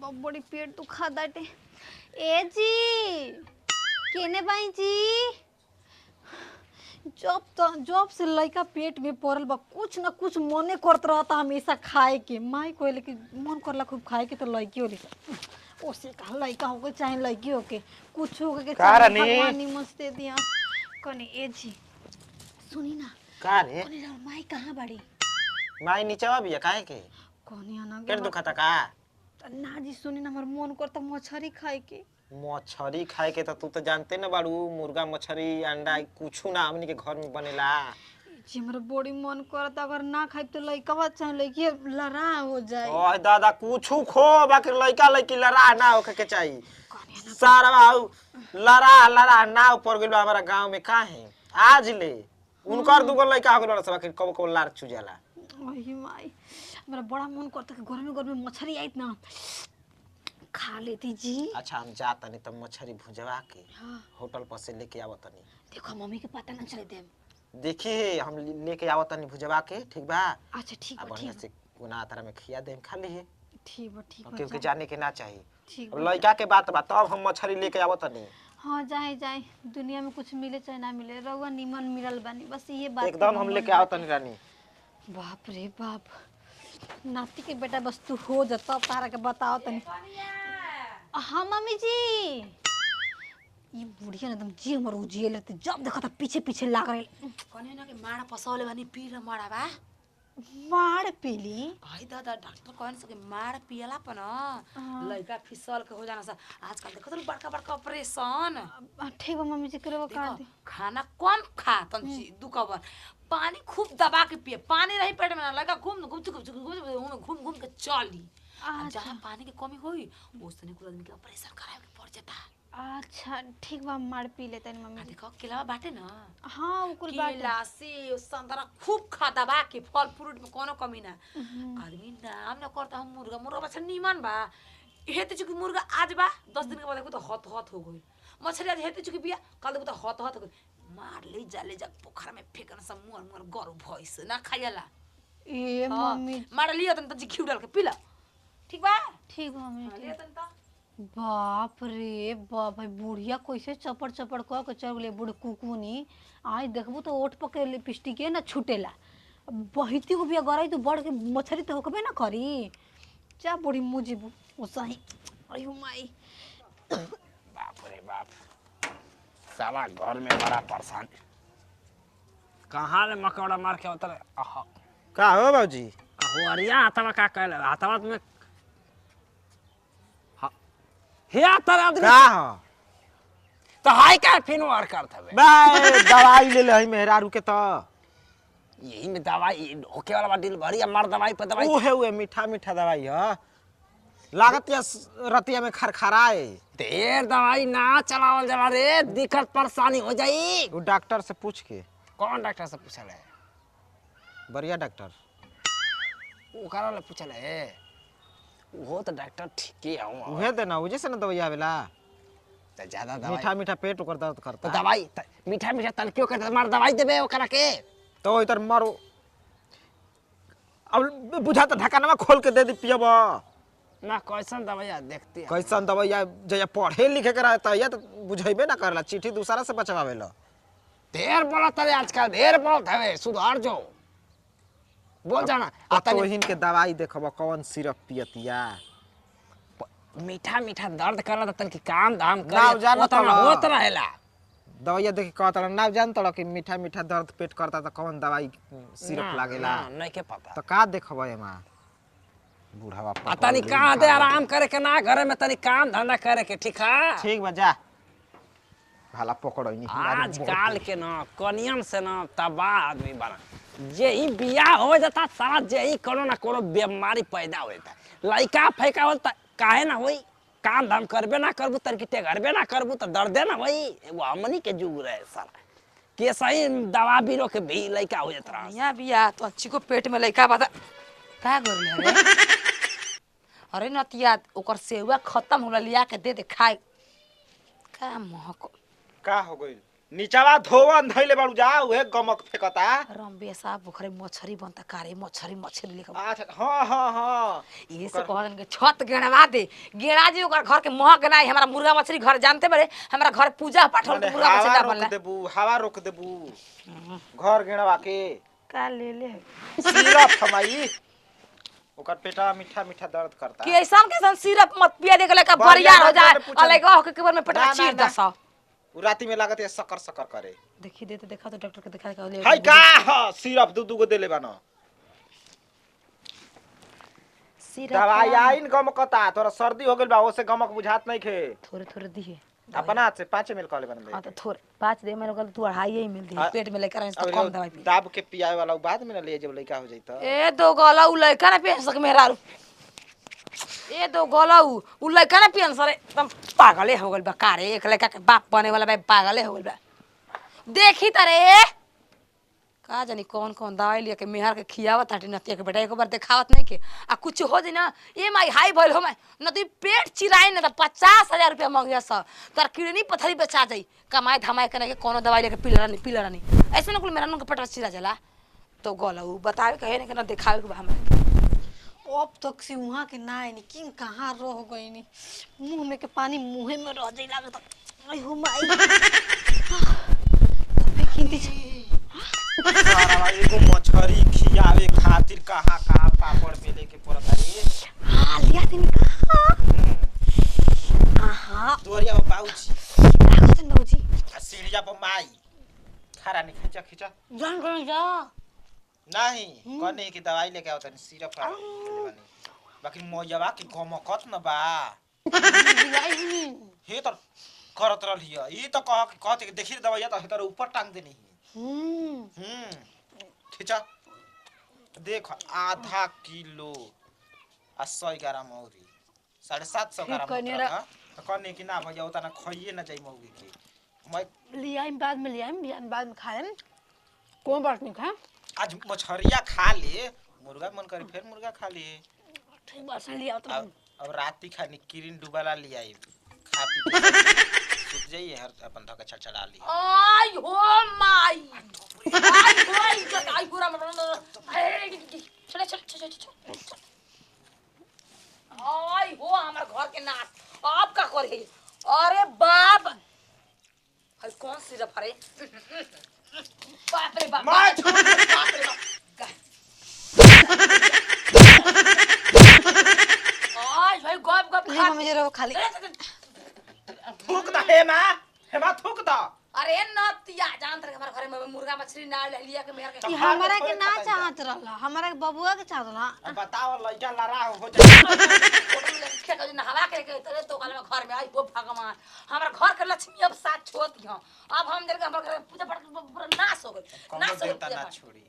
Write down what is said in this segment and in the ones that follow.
बाप बड़ी पेट दुखा दाटे। ए जी केने बाई जी जब से लड़का पेट में पड़ल बा कुछ ना कुछ मने करत रहता हमेशा खाए के। माई कहले कि मन करला खूब खाए के तो लड़की होली ओसे का लड़का होके चाहे लड़की होके कुछ हो के चाहे भगवान निमन से दिया कने। ए जी सुनी ना का रे कने माई कहां बाड़ी? माई नीचवा बिया काहे के कने आना पेट दुखाता का? ना जी सुनी ना हमर मन करता मछली खाए के। मछरी खाए के तो तू तो जानते न बाड़ू मुर्गा मछरी अंडा कुछ ना हमनी के घर में बनेला। जी हमरा बड़ी मन करता अगर ना खाए तो लइका चाहे लइकी लड़ा हो जाए। ओए दादा कुछ खो बाकी लइका लइकी लड़ा ना होके के चाहिए। सारा बाऊ लड़ा ना ऊपर गेल हमारा गांव में काहे आज ले उनकर दुगो लइका हो गेल सब कब कब लार चुजाला। ओही माई हमरा बड़ा मन करता कि गर्मी में मछली आइत ना खा लेती जी। अच्छा हम जा तनी तब मछली भुजवा के हाँ। होटल पर से लेके आवत तनी। देखो मम्मी के पता ना चले दे। देखिए हम लेके आवत तनी भुजवा के ठीक बा। अच्छा ठीक बा बढ़िया से गुना तरह में खिया देम खा ली है। ठीक बा क्योंकि जाने के ना चाहिए। ठीक लड़का के बात बा तब हम मछली लेके आवत तनी। हां जाए दुनिया में कुछ मिले चाहे ना मिले रउआ निमन मिलल बानी बस ये बात एकदम हम लेके आवत तनी रानी। बाप रे बाप नाती के बेटा बस तू हो जा तब तारा के बताओ तनी। हाँ मम्मी जी ये बुढ़िया एकदम जी हमर उजिए लेते जब देखा था पीछे पीछे लाग रहे कने ना के माड़ा पसौले बानी पी र माड़ा बा मार पीली। आई दादा डॉक्टर कहन सके माड़ पियला पर न लइका फिसल के हो जाना सा आजकल देखो तो बड़का बड़का ऑपरेशन। ठीक बा मम्मी जी करवा कर दे। खाना कम खा तन दू कबर पानी खूब दबा के पिए पानी रही पेट में ना लगा घूम घूम के चली। जहाँ पानी के कमी होई ओसने कुल आदमी के ऑपरेशन करावे के पड़ जाता। अच्छा ठीक बा मार पी लेते हैं मम्मी। देखो केला बाटे ना। हाँ वो कुल बाटे केला सेब संतरा खूब खा दबा के फल फ्रूट में कोनो कमी ना। आदमी नाम ना करता हम मुर्गा बच्चा नीमन बा हेते चुकी मुर्गा आज बा 10 दिन के बाद देखो तो हत हो गई मछली आज हेते चुकी बिया कल देखो तो हत हो गई मार ले जा पोखरा में फेंकन सब मुर गरु भइस ना खायला। ए मम्मी मार लियो तन त घी डाल के पीला ठीक बा। ठीक बा मम्मी ले तन त बाप रे बाप भाई बुढ़िया कैसे चपड़ कह के चल गए बुढ़ कुकुनी। आज देखबू तो ओठ पके लिपस्टिक ना छूटेला बहिती को भी गराई तो बढ़ के मछली तो होकबे ना करी। जा बड़ी मुजीबू ओसही अयो माई बाप रे बाप साला घर में बड़ा परेशान कहाँ ले मकौड़ा मार के उतर का हो बाबूजी हो अरिया हाथवा का कहले हाथवा में हिया तर आदमी का हो तो हाय का फिन वार करत हवे बे दवाई ले ले हई मेहरारू के तो यही में दवाई होके वाला डिल भरी मार दवाई पे दवाई ओहे मीठा दवाई ह लागत या रतिया में खरखराए देर दवाई ना चलावल जला रे दिक्कत परेशानी हो जाई। वो डॉक्टर से पूछ के कौन डॉक्टर से पूछले बढ़िया डॉक्टर ओकरा ले पूछले वो तो डॉक्टर ठीक है हूं उहे देना उजे से ना दवाई आवेला तो ज्यादा दवाई मीठा पेट ओकर दर्द तो करता दवाई मीठा तन क्यों करता मार दवाई देबे ओकरा के तो इधर मारो अब बुझा तो ढक्कनवा खोल के दे दी पियब ना कैसन दवाई देखती है कैसन दवाई जया पढ़े लिखे के रहता है तो बुझेबे ना करला चिट्ठी दूसरा से बचवावेला। ढेर बोलत है आजकल ढेर बोलत है सुधार जो बोल जाना तो हिन के दवाई देखब कौन सिरप पियतिया मीठा दर्द करला तन की काम धाम नाव कर जानत होत रहेला दवाई देख के कहता ना जानत कि मीठा दर्द पेट करता तो कौन दवाई सिरप लागेला नहीं के पता तो का देखब एमा बूढ़ावा तनी कहाँ दे आराम करे के ना घरे में तनी काम धंधा करे के ठीक है ठीक बा जा भाला पकड़ो आजकल के ना कनियन से ना तबाह आदमी बना जे ही बियाह हो जाता सारा जे ही कोनो ना कोनो बीमारी पैदा हो जाता लइका फैका होता काहे ना होई काम धाम करबे ना करबू तरकीटे करबे ना करबू तो दर्दे ना होई एगो हमनी के जुग रहे सारा के सही दवा बीरो के भी लइका हो जाता यहाँ बिया तो अच्छी को पेट में लइका बता का करले रे अरे नतिया ओकर सेवा खत्म होला लिया के दे खाए का महक का हो गइल नीचावा धोवन धइले बाड़ू जा उहे गमक फेकता। रंबे साहब पोखरे मछरी बनता कारे मछरी लिखा। अच्छा हां ये से कहलन के छत गेड़वा दे गेड़ा जी ओकर घर के महक ना हमरा मुर्गा मछली घर जानते बड़े हमरा घर पूजा पाठ होल तो मुर्गा मछली ना बनला। हवा रोक देबू घर गेणवा के का ले ले सिरप हमाई ओकर पेटा मीठा मीठा दर्द करता। कि ऐसा सिरप मत पिया दे का बरियार हो जाए अलग के केबर में पेटा चीर दस उ राती में लागत है सकर सकर करे। देखी दे तो देखा तो डॉक्टर के दिखा के ले हाय का ह सिरप दू गो देले बानो सिरप दवाई आइन गमकता तोरा सर्दी हो गेल बा ओसे गमक बुझात नहीं खे। थोड़े थोड़े दिए अपना हाथ से 5 ml कहले बन दे। हां तो थोड़े 5 दे मैंने कहल तू 2.5 ही मिल दी पेट में लेकर इसको कम दवाई पी दाब के पियाए वाला बाद में ना ले जब लइका हो जाई त ए दो गला उ लइका ना पियन सक मेहरारू ए दो गला उ लइका ना पियन सरे एकदम पागले हो गइल बा कारे एक लइका के बाप बने वाला बा पागले हो गइल बा देखी तरे का जानी कौन कौन दवाई लिए के मेहर के खियावत हटी नतिया के बेटा एक बार देखावत नहीं के आ कुछ हो जी ना ए माई हाई भइल हो मैं न तू पेट चिराई न त 50,000 रुपया मांगिया स तोर किडनी पथरी बेचा जाई कमाई धमाई के नहीं कोनो दवाई लेके पीला नहीं ऐसे न कुल मेरा नु के पेट चिरा जाला तो गलऊ बतावे कहे न के न देखावे के बा हमरा अब तक से वहां के ना आइनी किन कहां रह गईनी मुंह में के पानी मुंहे में रह जाई लागत आई हो माई तबे खिंदी सारा एगो मछरी खियावे खातिर कहां पापड़ बेले के पड़ता रे। हां लिया तनी का आहा दोरिया में पाउची लागत न होजी आ सीढ़िया पर माई खरा नहीं खींचा जान गई जा नहीं कने की दवाई लेके आवत नहीं सिरप खा बाकी मोयवा के गमकत न बा हे तो करत रहलिया ई तो कहत के देखी दवाई तो हेतर ऊपर टांग देनी खींचा देख आधा किलो 100 ग्राम मौरी 750 ग्राम कने की ना भैया उतना खाइए ना जाई मौरी के मैं लिया बाद में लिया बियान बाद में खाएम कौन बात नहीं खा आज मछरिया खा ले मुर्गा मन करे फिर मुर्गा खा ले ठीक बात से लिया तो अब राती खानी किरिन डुबाला लिया खा पी सुत जाइए हर अपन धक्का छड़छड़ा ली आई हो माई आई हो इज्जत आई पूरा चले आई हो हमार घर के नाच आप का करे अरे बाप हई कौन सिरप हरे बाप रे बाप मार बाप रे बाप आई भाई गप गप ले खा मम्मी जरा वो खाली थूक दा हेमा थूक दा अरे नतिया जान तर हमारे घर में मुर्गा मछली ना ले लिया के मेहर के ई हमरा के ना चाहत रहला हमरा के बबुआ के चाहत रहला अब बताओ लइका लड़ा हो जाए होटल में लिखे के नहावा के तरे तो काल में घर में आई वो भगवान हमार घर के लक्ष्मी अब साथ छोड़ दियो अब हम जर के हमर घर पूजा पाठ पूरा नाश हो गइल कम नाश हो देवता ना गइल छोड़ी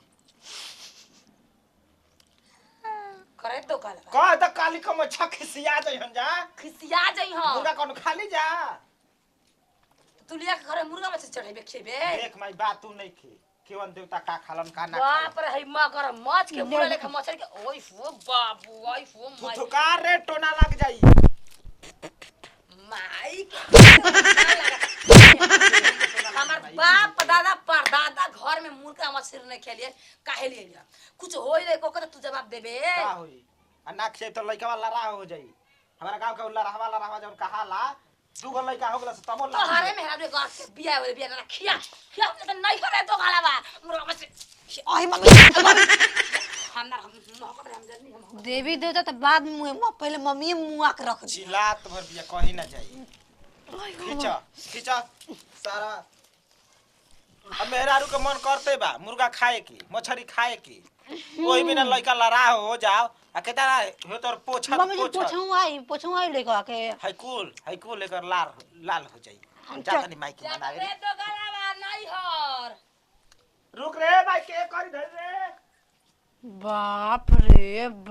करे तो काल कह त काली को मछा खिसिया जाई हम जा खिसिया जाई हम मुर्गा कोन खाली जा तू लिया के घर मुर्गा मछली चढ़ेबे खेबे देख माई बात तू नहीं खे केवन देवता का खालन का ना बाप रे हई मगर मछ के मुर्गा लेके मछली के ओई फो बाबू ओई फो तू माई थुकार रे टोना लग जाई माई हमार बाप दादा परदादा घर में मुर्गा मछली नहीं खेलिए काहे लिए लिया कुछ होई रे को तू जवाब देबे का होई आ ना खे तो लइका वाला लड़ा हो जाई हमारा गांव के लड़ावा जौन कहाला दू गो लइका हो गेला से तमो तो हरे मेहरा रे गांव के बिया होले बिया ना खिया तो नहीं करे तो गालावा मुर्गा मछली आई मम्मी हम जल्दी हम देवी देवता तो बाद में पहले मम्मी मुआ के रख दी चिल्लात भर बिया कहीं ना जाई खींचा सारा अब मेहरारू के मन करते बा मुर्गा खाए की मछली खाए की ओही बिना लइका लड़ा हो जाओ आ केता हो तोर पोछा मम्मी जी पोछू आई लेके आके हाई कूल लेकर लाल हो जाई हम जाता नहीं माइक बनावे रे तो गालावा नहीं हर रुक रे भाई के करी धर रे बाप रे बाप